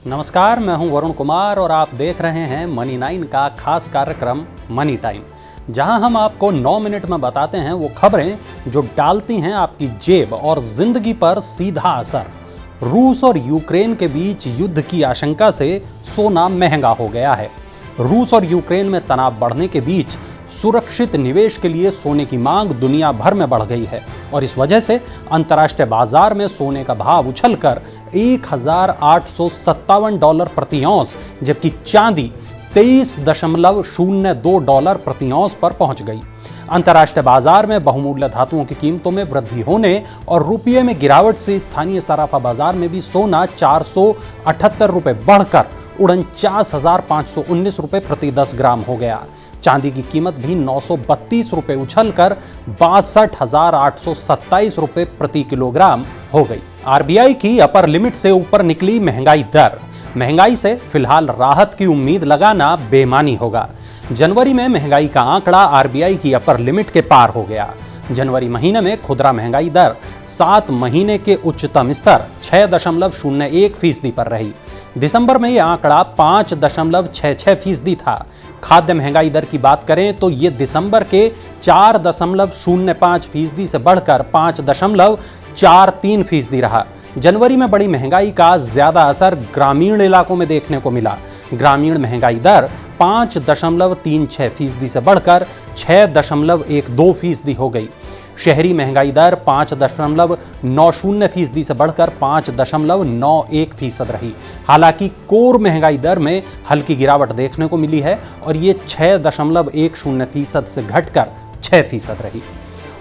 नमस्कार, मैं हूं वरुण कुमार और आप देख रहे हैं मनी 9 का खास कार्यक्रम मनी टाइम, जहां हम आपको 9 मिनट में बताते हैं वो खबरें जो डालती हैं आपकी जेब और जिंदगी पर सीधा असर। रूस और यूक्रेन के बीच युद्ध की आशंका से सोना महंगा हो गया है। रूस और यूक्रेन में तनाव बढ़ने के बीच सुरक्षित निवेश के लिए सोने की मांग दुनिया भर में बढ़ गई है और इस वजह से अंतर्राष्ट्रीय बाजार में सोने का भाव उछलकर $1,857 प्रति औंस, जबकि चांदी $23.02 प्रति औंस पर पहुंच गई। अंतर्राष्ट्रीय बाजार में बहुमूल्य धातुओं की कीमतों में वृद्धि होने और रुपये में गिरावट से स्थानीय सराफा बाजार में भी सोना ₹478 बढ़कर ₹49,519 प्रति 10 ग्राम हो गया। चांदी की कीमत भी ₹932 उछलकर ₹62,827 प्रति किलोग्राम हो गई। आरबीआई की अपर लिमिट से ऊपर निकली महंगाई दर। महंगाई से फिलहाल राहत की उम्मीद लगाना बेईमानी होगा। जनवरी में महंगाई का आंकड़ा आरबीआई की अपर लिमिट के पार हो गया। जनवरी महीने में खुदरा महंगाई दर 7 महीने के उच्चतम स्तर 6.01% पर रही। दिसंबर में यह आंकड़ा 5.66% था। खाद्य महंगाई दर की बात करें तो ये दिसंबर के 4.05% से बढ़कर 5.43% रहा। जनवरी में बड़ी महंगाई का ज्यादा असर ग्रामीण इलाकों में देखने को मिला। ग्रामीण महंगाई दर 5.36% से बढ़कर 6.12% हो गई। शहरी महंगाई दर 5.90% से बढ़कर 5.91% रही। हालांकि कोर महंगाई दर में हल्की गिरावट देखने को मिली है और ये 6.10% से घटकर 6% रही।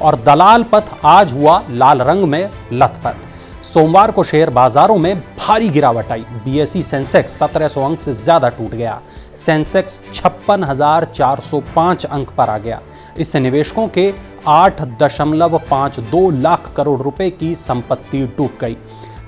और दलाल पथ आज हुआ लाल रंग में लथपथ। सोमवार को शेयर बाजारों में भारी गिरावट आई। बीएसई सेंसेक्स 1700 अंक से ज्यादा टूट गया। सेंसेक्स 56,405 अंक पर आ गया। इससे निवेशकों के 8.52 लाख करोड़ रुपए की संपत्ति डूब गई।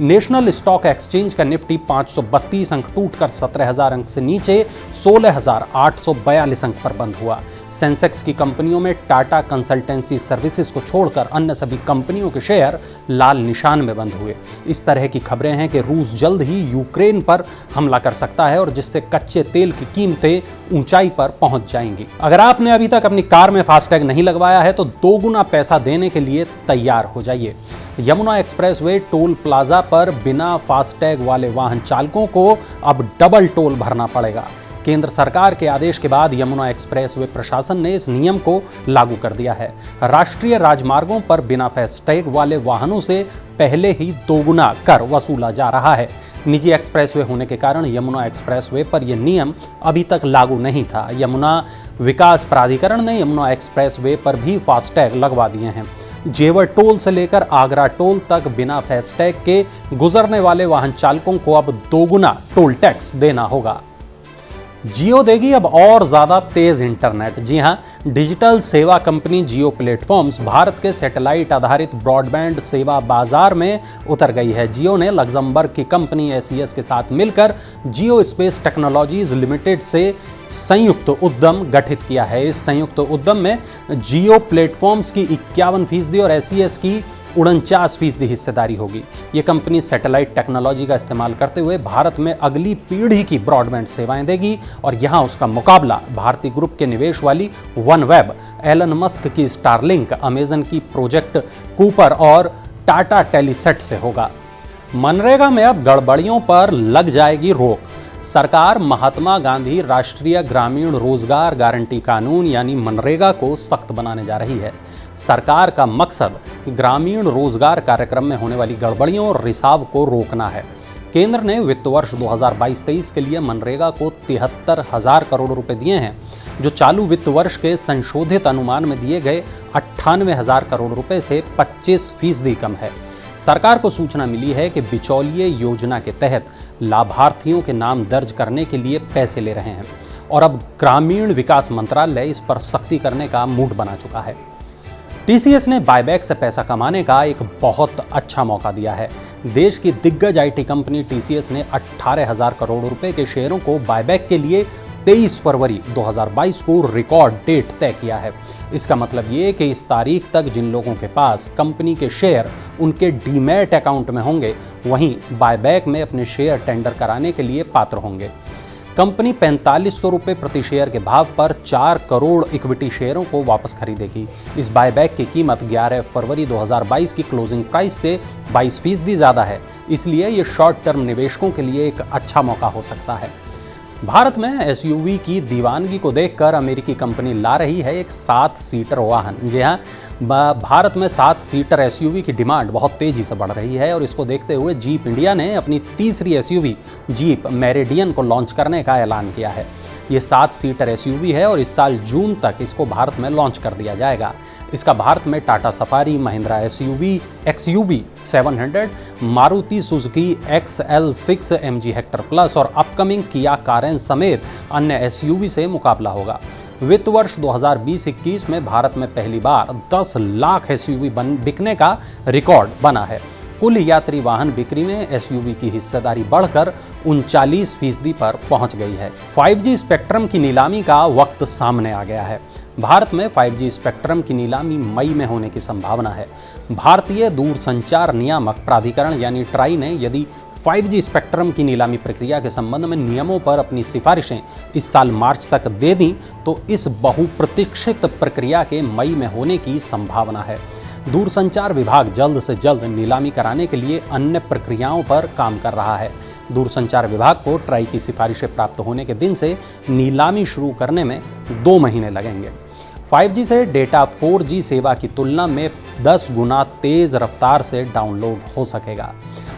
नेशनल स्टॉक एक्सचेंज का निफ्टी 532 अंक टूटकर 17,000 अंक से नीचे 16,842 अंक पर बंद हुआ। सेंसेक्स की कंपनियों में टाटा कंसल्टेंसी सर्विसेज को छोड़कर अन्य सभी कंपनियों के शेयर लाल निशान में बंद हुए। इस तरह की खबरें हैं कि रूस जल्द ही यूक्रेन पर हमला कर सकता है और जिससे कच्चे तेल की कीमतें ऊंचाई पर पहुंच जाएंगी। अगर आपने अभी तक अपनी कार में फास्टैग नहीं लगवाया है तो 2 गुना पैसा देने के लिए तैयार हो जाइए। यमुना एक्सप्रेसवे टोल प्लाजा पर बिना फास्टैग वाले वाहन चालकों को अब डबल टोल भरना पड़ेगा। केंद्र सरकार के आदेश के बाद यमुना एक्सप्रेसवे प्रशासन ने इस नियम को लागू कर दिया है। राष्ट्रीय राजमार्गों पर बिना फास्टैग वाले वाहनों से पहले ही 2 गुना कर वसूला जा रहा है। निजी एक्सप्रेसवे होने के कारण यमुना एक्सप्रेसवे पर यह नियम अभी तक लागू नहीं था। यमुना विकास प्राधिकरण ने यमुना एक्सप्रेसवे पर भी फास्टैग लगवा दिए हैं। जेवर टोल से लेकर आगरा टोल तक बिना फास्टैग के गुजरने वाले वाहन चालकों को अब 2 गुना टोल टैक्स देना होगा। जियो देगी अब और ज्यादा तेज इंटरनेट। जी हां, डिजिटल सेवा कंपनी जियो प्लेटफॉर्म्स भारत के सैटेलाइट आधारित ब्रॉडबैंड सेवा बाजार में उतर गई है। जियो ने लग्जमबर्ग की कंपनी एसीएस के साथ मिलकर जियो स्पेस टेक्नोलॉजीज लिमिटेड से संयुक्त उद्यम गठित किया है। इस संयुक्त उद्यम में जियो प्लेटफॉर्म्स की 51% और एसीएस की 49% हिस्सेदारी होगी। ये कंपनी सैटेलाइट टेक्नोलॉजी का इस्तेमाल करते हुए भारत में अगली पीढ़ी की ब्रॉडबैंड सेवाएं देगी और यहां उसका मुकाबला भारतीय ग्रुप के निवेश वाली वनवेब, एलन मस्क की स्टारलिंक, अमेजन की प्रोजेक्ट कूपर और टाटा टेलीसेट से होगा। मनरेगा में अब गड़बड़ियों पर लग जाएगी रोक। सरकार महात्मा गांधी राष्ट्रीय ग्रामीण रोजगार गारंटी कानून यानी मनरेगा को सख्त बनाने जा रही है। सरकार का मकसद ग्रामीण रोजगार कार्यक्रम में होने वाली गड़बड़ियों और रिसाव को रोकना है। केंद्र ने वित्त वर्ष 2022-23 के लिए मनरेगा को 73,000 करोड़ रुपए दिए हैं, जो चालू वित्त वर्ष के संशोधित अनुमान में दिए गए 98,000 करोड़ रुपए से 25% कम है। सरकार को सूचना मिली है कि बिचौलिए योजना के तहत लाभार्थियों के नाम दर्ज करने के लिए पैसे ले रहे हैं और अब ग्रामीण विकास मंत्रालय इस पर सख्ती करने का मूड बना चुका है। टीसीएस ने बायबैक से पैसा कमाने का एक बहुत अच्छा मौका दिया है। देश की दिग्गज आईटी कंपनी टीसीएस ने 18,000 करोड़ रुपए के शेयरों को बायबैक के लिए 23 फरवरी 2022 को रिकॉर्ड डेट तय किया है। इसका मतलब ये कि इस तारीख तक जिन लोगों के पास कंपनी के शेयर उनके डीमैट अकाउंट में होंगे, वहीं बायबैक में अपने शेयर टेंडर कराने के लिए पात्र होंगे। कंपनी 4500 रुपये प्रति शेयर के भाव पर 4 करोड़ इक्विटी शेयरों को वापस खरीदेगी। इस बायबैक की कीमत 11 फरवरी 2022 की क्लोजिंग प्राइस से 22% ज़्यादा है, इसलिए ये शॉर्ट टर्म निवेशकों के लिए एक अच्छा मौका हो सकता है। भारत में एसयूवी की दीवानगी को देखकर अमेरिकी कंपनी ला रही है एक 7 सीटर वाहन। जी हाँ, भारत में 7 सीटर एसयूवी की डिमांड बहुत तेज़ी से बढ़ रही है और इसको देखते हुए जीप इंडिया ने अपनी तीसरी एसयूवी जीप मेरिडियन को लॉन्च करने का ऐलान किया है। ये 7 सीटर एसयूवी है और इस साल जून तक इसको भारत में लॉन्च कर दिया जाएगा। इसका भारत में Tata safari, Mahindra XUV 700, Maruti Suzuki XL6 MG Hector plus और अपकमिंग किया कारेंज समेत अन्य एसयूवी से मुकाबला होगा। वित्त वर्ष 2020-21 में भारत में पहली बार 10 लाख एसयूवी बिकने का रिकॉर्ड बना है। कुल यात्री वाहन बिक्री में एसयूवी की हिस्सेदारी बढ़कर 39% पर पहुंच गई है। 5G स्पेक्ट्रम की नीलामी का वक्त सामने आ गया है। भारत में 5G स्पेक्ट्रम की नीलामी मई में होने की संभावना है। भारतीय दूरसंचार नियामक प्राधिकरण यानी ट्राई ने यदि 5G स्पेक्ट्रम की नीलामी प्रक्रिया के संबंध में नियमों पर अपनी सिफारिशें इस साल मार्च तक दे दी तो इस बहुप्रतीक्षित प्रक्रिया के मई में होने की संभावना है। दूरसंचार विभाग जल्द से जल्द नीलामी कराने के लिए अन्य प्रक्रियाओं पर काम कर रहा है। दूरसंचार विभाग को ट्राई की सिफारिशें प्राप्त होने के दिन से नीलामी शुरू करने में 2 महीने लगेंगे। 5G से डेटा 4G सेवा की तुलना में 10 गुना तेज रफ्तार से डाउनलोड हो सकेगा।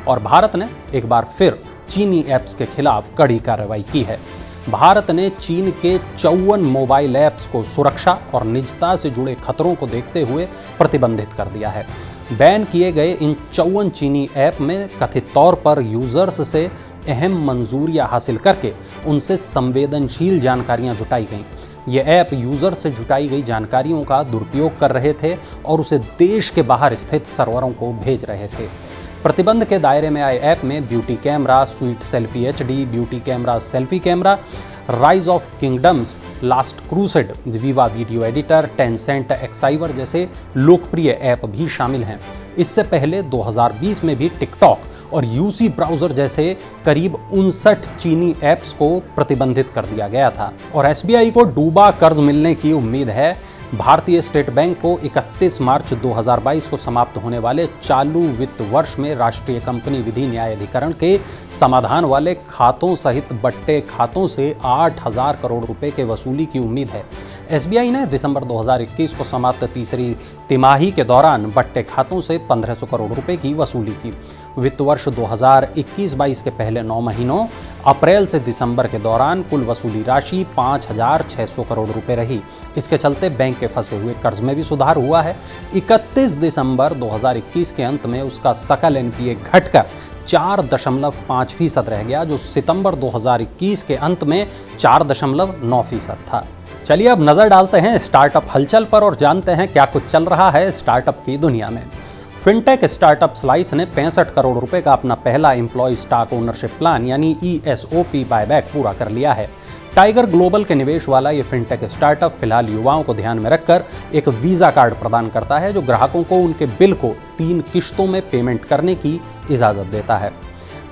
और भारत ने एक बार फिर चीनी ऐप्स के खिलाफ कड़ी कार्रवाई की है। भारत ने चीन के 54 मोबाइल ऐप्स को सुरक्षा और निजता से जुड़े खतरों को देखते हुए प्रतिबंधित कर दिया है। बैन किए गए इन 54 चीनी ऐप में कथित तौर पर यूजर्स से अहम मंजूरियां हासिल करके उनसे संवेदनशील जानकारियां जुटाई गईं। ये ऐप यूजर से जुटाई गई जानकारियों का दुरुपयोग कर रहे थे और उसे देश के बाहर स्थित सर्वरों को भेज रहे थे। प्रतिबंध के दायरे में आए ऐप में beauty camera, sweet selfie HD, beauty camera, selfie camera, rise of kingdoms, last crusade, विवा वीडियो एडिटर, टेंसेंट एक्साइवर जैसे लोकप्रिय ऐप भी शामिल हैं। इससे पहले 2020 में भी टिकटॉक और यूसी ब्राउज़र जैसे करीब 59 चीनी ऐप्स को प्रतिबंधित कर दिया गया था। और SBI को डूबा कर्ज मिलने की उम्मीद है। भारतीय स्टेट बैंक को 31 मार्च 2022 को समाप्त होने वाले चालू वित्त वर्ष में राष्ट्रीय कंपनी विधि न्याय अधिकरण के समाधान वाले खातों सहित बट्टे खातों से 8,000 करोड़ रुपए के वसूली की उम्मीद है। SBI ने दिसंबर 2021 को समाप्त तीसरी तिमाही के दौरान बट्टे खातों से 1500 करोड़ रुपए की वसूली की। वित्त वर्ष 2021-22 के पहले 9 महीनों अप्रैल से दिसंबर के दौरान कुल वसूली राशि 5,600 करोड़ रुपए रही। इसके चलते बैंक के फंसे हुए कर्ज में भी सुधार हुआ है। 31 दिसंबर 2021 के अंत में उसका सकल NPA घटकर 4.5% रह गया, जो सितंबर 2021 के अंत में 4.9% था। चलिए अब नजर डालते हैं स्टार्टअप हलचल पर और जानते हैं क्या कुछ चल रहा है स्टार्टअप की दुनिया में। फिनटेक स्टार्टअप स्लाइस ने 65 करोड़ रुपए का अपना पहला एम्प्लॉय स्टॉक ओनरशिप प्लान यानी ESOP बायबैक पूरा कर लिया है। टाइगर ग्लोबल के निवेश वाला ये फिनटेक स्टार्टअप फिलहाल युवाओं को ध्यान में रखकर एक वीज़ा कार्ड प्रदान करता है जो ग्राहकों को उनके बिल को 3 किश्तों में पेमेंट करने की इजाज़त देता है।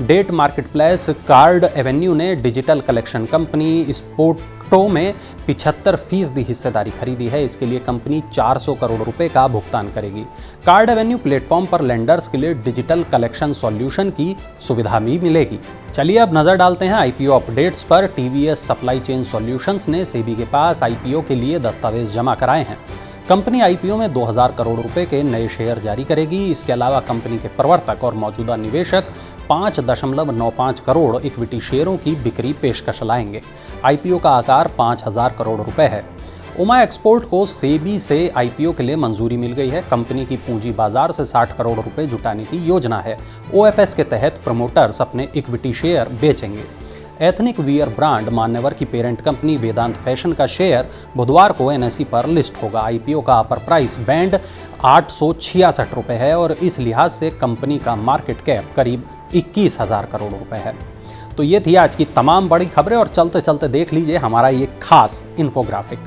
डेट मार्केटप्लेस कार्ड एवेन्यू ने डिजिटल कलेक्शन कंपनी स्पोर्टो में 75% हिस्सेदारी खरीदी है। इसके लिए कंपनी 400 करोड़ रुपए का भुगतान करेगी। कार्ड एवेन्यू प्लेटफॉर्म पर लेंडर्स के लिए डिजिटल कलेक्शन सॉल्यूशन की सुविधा भी मिलेगी। चलिए अब नजर डालते हैं IPO अपडेट्स पर। TVS सप्लाई चेन सॉल्यूशंस ने सेबी के पास IPO के लिए दस्तावेज जमा कराए हैं। कंपनी IPO में 2000 करोड़ रुपए के नए शेयर जारी करेगी। इसके अलावा कंपनी के प्रवर्तक और मौजूदा निवेशक 5.95 करोड़ इक्विटी शेयरों की बिक्री पेशकश लाएंगे। IPO का आकार 5000 करोड़ रुपए है। उमा एक्सपोर्ट को सेबी से IPO के लिए मंजूरी मिल गई है। कंपनी की पूंजी बाजार से 60 करोड़ रुपए जुटाने की योजना है। OFS के तहत प्रमोटर्स अपने इक्विटी शेयर बेचेंगे। एथनिक वियर ब्रांड मान्यवर की पेरेंट कंपनी वेदांत फैशन का शेयर बुधवार को NSE पर लिस्ट होगा। IPO का अपर प्राइस बैंड 866 रुपए है और इस लिहाज से कंपनी का मार्केट कैप करीब 21,000 करोड़ रुपए है। तो ये थी आज की तमाम बड़ी खबरें और चलते चलते देख लीजिए हमारा ये खास इन्फोग्राफिक।